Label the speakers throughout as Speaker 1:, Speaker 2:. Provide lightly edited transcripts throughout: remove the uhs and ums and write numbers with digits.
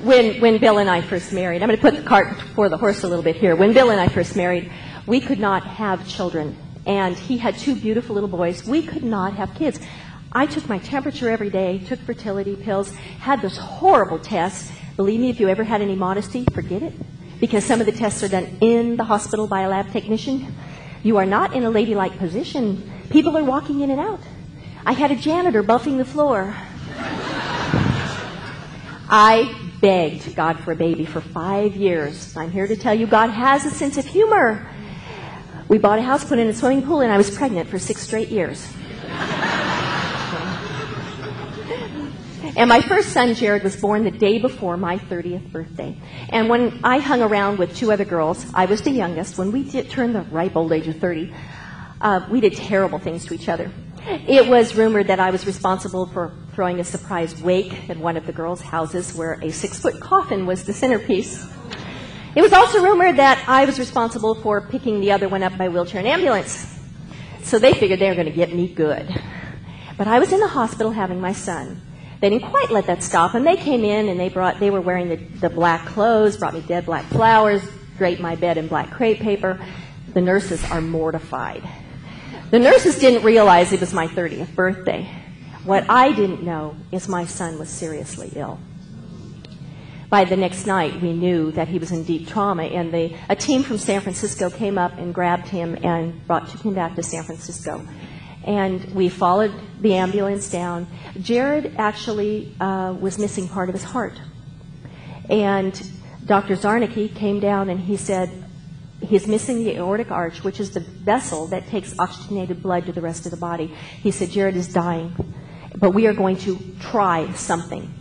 Speaker 1: when Bill and I first married, I'm going to put the cart before the horse a little bit here. When Bill and I first married, we could not have children. And he had 2 beautiful little boys. We could not have kids. I took my temperature every day, took fertility pills, had those horrible tests. Believe me, if you ever had any modesty, forget it. Because some of the tests are done in the hospital by a lab technician. You are not in a ladylike position. People are walking in and out. I had a janitor buffing the floor. I begged God for a baby for 5 years. I'm here to tell you God has a sense of humor. We bought a house, put in a swimming pool, and I was pregnant for 6 straight years. And my first son, Jared, was born the day before my 30th birthday. And when I hung around with 2 other girls, I was the youngest. When we turned the ripe old age of 30, we did terrible things to each other. It was rumored that I was responsible for throwing a surprise wake at one of the girls' houses where a 6-foot coffin was the centerpiece. It was also rumored that I was responsible for picking the other one up by wheelchair and ambulance. So they figured they were going to get me good. But I was in the hospital having my son. They didn't quite let that stop, and they came in and they were wearing the black clothes, brought me dead black flowers, draped my bed in black crepe paper. The nurses are mortified. The nurses didn't realize it was my 30th birthday. What I didn't know is my son was seriously ill. By the next night, we knew that he was in deep trauma, and a team from San Francisco came up and grabbed him and took him back to San Francisco. And we followed the ambulance down. Jared actually was missing part of his heart. And Dr. Zarnicki came down and he said, he's missing the aortic arch, which is the vessel that takes oxygenated blood to the rest of the body. He said, Jared is dying, but we are going to try something.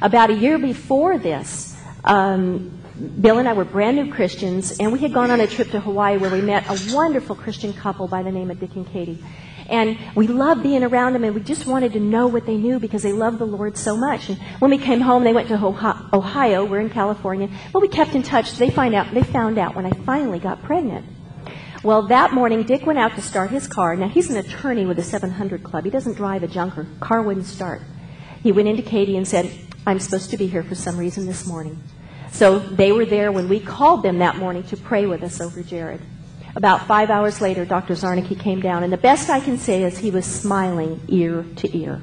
Speaker 1: About a year before this, Bill and I were brand new Christians, and we had gone on a trip to Hawaii where we met a wonderful Christian couple by the name of Dick and Katie. And we loved being around them, and we just wanted to know what they knew because they loved the Lord so much. And when we came home, they went to Ohio. We're in California. But we kept in touch. They found out when I finally got pregnant. Well, that morning, Dick went out to start his car. Now, he's an attorney with the 700 Club. He doesn't drive a junker. Car wouldn't start. He went into Katie and said, I'm supposed to be here for some reason this morning. So they were there when we called them that morning to pray with us over Jared. About 5 hours later, Dr. Zarnicki came down, and the best I can say is he was smiling ear to ear.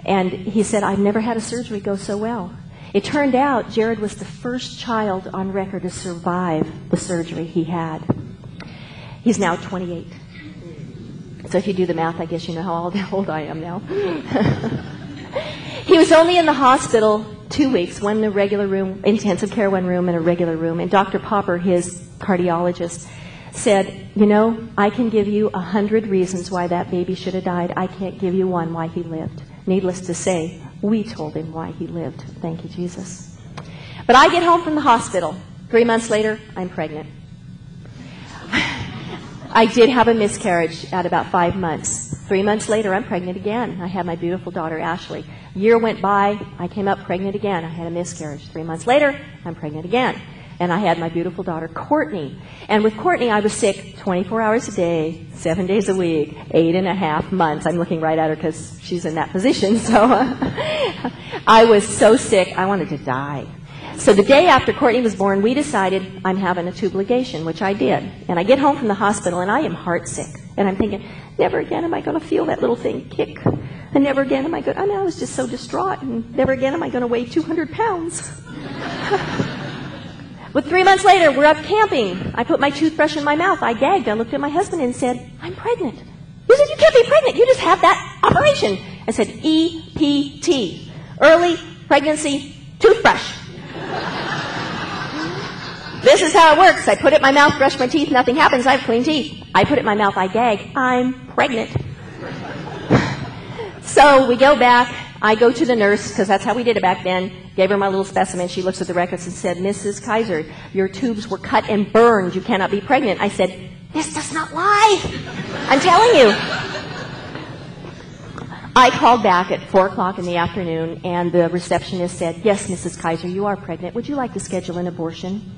Speaker 1: And he said, I've never had a surgery go so well. It turned out Jared was the first child on record to survive the surgery he had. He's now 28. So if you do the math, I guess you know how old I am now. He was only in the hospital 2 weeks, one in a regular room, intensive care one room, and a regular room. And Dr. Popper, his cardiologist, said, you know, I can give you 100 reasons why that baby should have died. I can't give you one why he lived. Needless to say, we told him why he lived. Thank you, Jesus. But I get home from the hospital. 3 months later, I'm pregnant. I did have a miscarriage at about 5 months. 3 months later, I'm pregnant again. I had my beautiful daughter, Ashley. A year went by. I came up pregnant again. I had a miscarriage. 3 months later, I'm pregnant again. And I had my beautiful daughter, Courtney. And with Courtney, I was sick 24 hours a day, 7 days a week, 8.5 months. I'm looking right at her because she's in that position. So I was so sick, I wanted to die. So the day after Courtney was born, we decided I'm having a tube ligation, which I did. And I get home from the hospital, and I am heartsick. And I'm thinking, never again am I going to feel that little thing kick. And never again am I going to, I was just so distraught. And never again am I going to weigh 200 pounds. But 3 months later, we're up camping. I put my toothbrush in my mouth. I gagged. I looked at my husband and said, I'm pregnant. He said, you can't be pregnant. You just had that operation. I said, EPT, early pregnancy toothbrush. This is how it works. I put it in my mouth, brush my teeth, nothing happens. I have clean teeth. I put it in my mouth, I gag. I'm pregnant. So we go back. I go to the nurse, because that's how we did it back then. Gave her my little specimen. She looks at the records and said, Mrs. Kaiser, your tubes were cut and burned. You cannot be pregnant. I said, this does not lie. I'm telling you. I called back at 4 o'clock in the afternoon, and the receptionist said, yes, Mrs. Kaiser, you are pregnant. Would you like to schedule an abortion?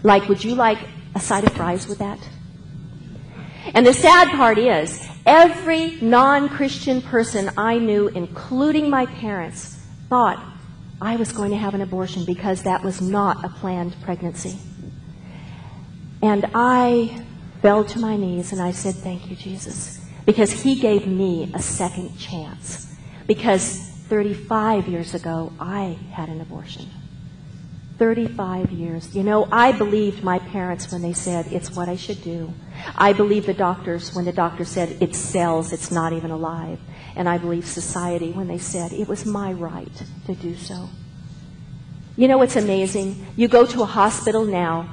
Speaker 1: Would you like a side of fries with that? And the sad part is, every non-Christian person I knew, including my parents, thought I was going to have an abortion because that was not a planned pregnancy. And I fell to my knees and I said, thank you, Jesus, because he gave me a second chance. Because 35 years ago, I had an abortion. 35 years. You know, I believed my parents when they said, it's what I should do. I believed the doctors when the doctor said, it sells, it's not even alive. And I believed society when they said, it was my right to do so. You know what's amazing? You go to a hospital now,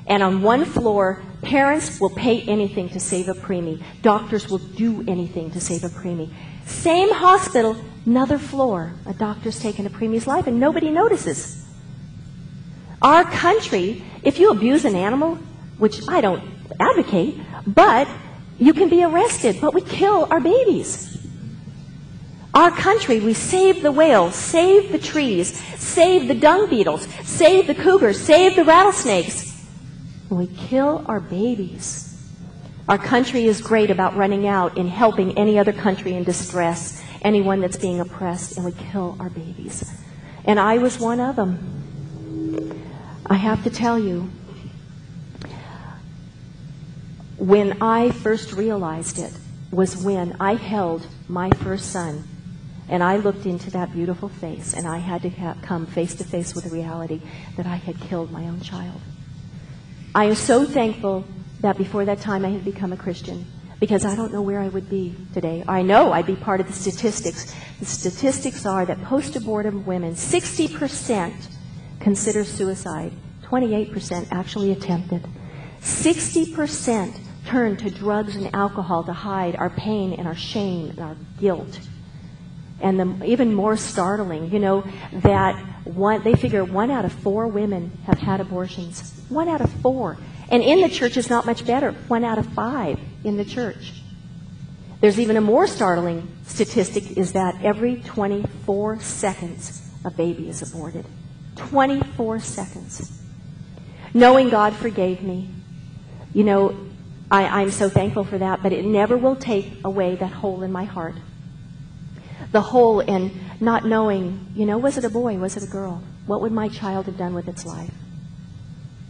Speaker 1: and on one floor, parents will pay anything to save a preemie. Doctors will do anything to save a preemie. Same hospital, another floor. A doctor's taken a preemie's life, and nobody notices. Our country, if you abuse an animal, which I don't advocate, but you can be arrested, but we kill our babies. Our country, we save the whales, save the trees, save the dung beetles, save the cougars, save the rattlesnakes. And we kill our babies. Our country is great about running out and helping any other country in distress, anyone that's being oppressed, and we kill our babies. And I was one of them. I have to tell you, when I first realized it was when I held my first son and I looked into that beautiful face and I had to come face to face with the reality that I had killed my own child. I am so thankful that before that time I had become a Christian, because I don't know where I would be today. I know I'd be part of the statistics. The statistics are that post-abortive women, 60% consider suicide. 28% actually attempted. 60% turn to drugs and alcohol to hide our pain and our shame and our guilt. And even more startling, you know, that they figure 1 out of 4 women have had abortions. 1 out of 4. And in the church is not much better. 1 out of 5 in the church. There's even a more startling statistic, is that every 24 seconds a baby is aborted. 24 seconds. Knowing God forgave me, you know, I'm so thankful for that, but it never will take away that hole in my heart. The hole in not knowing, you know, was it a boy, was it a girl? What would my child have done with its life?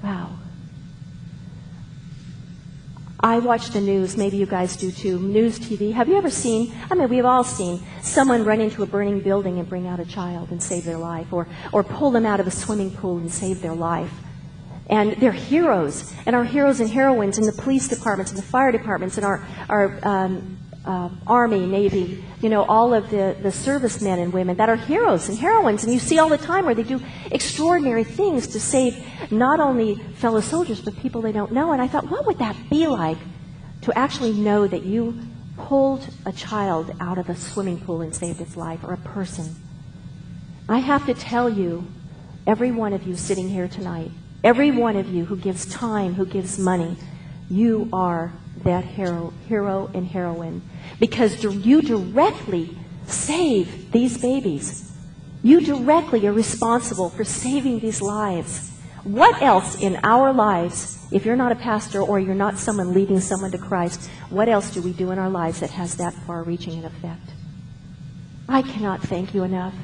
Speaker 1: Wow. I watch the news, maybe you guys do too, news TV. Have you ever seen, I mean, we've all seen someone run into a burning building and bring out a child and save their life, or pull them out of a swimming pool and save their life. And they're heroes, and our heroes and heroines in the police departments and the fire departments and our Army, Navy, you know, all of the servicemen and women that are heroes and heroines. And you see all the time where they do extraordinary things to save not only fellow soldiers, but people they don't know. And I thought, what would that be like to actually know that you pulled a child out of a swimming pool and saved its life, or a person? I have to tell you, every one of you sitting here tonight, every one of you who gives time, who gives money, you are that hero and heroine, because you directly save these babies. You directly are responsible for saving these lives. What else in our lives, if you're not a pastor or you're not someone leading someone to Christ, what else do we do in our lives that has that far-reaching an effect? I cannot thank you enough.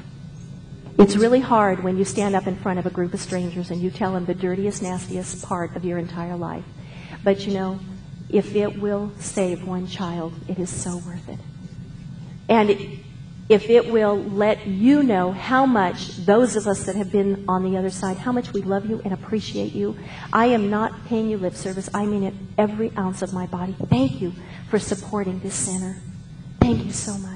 Speaker 1: It's really hard when you stand up in front of a group of strangers and you tell them the dirtiest, nastiest part of your entire life. But you know, if it will save one child, it is so worth it. And if it will let you know how much those of us that have been on the other side, how much we love you and appreciate you. I am not paying you lip service. I mean it every ounce of my body. Thank you for supporting this center. Thank you so much.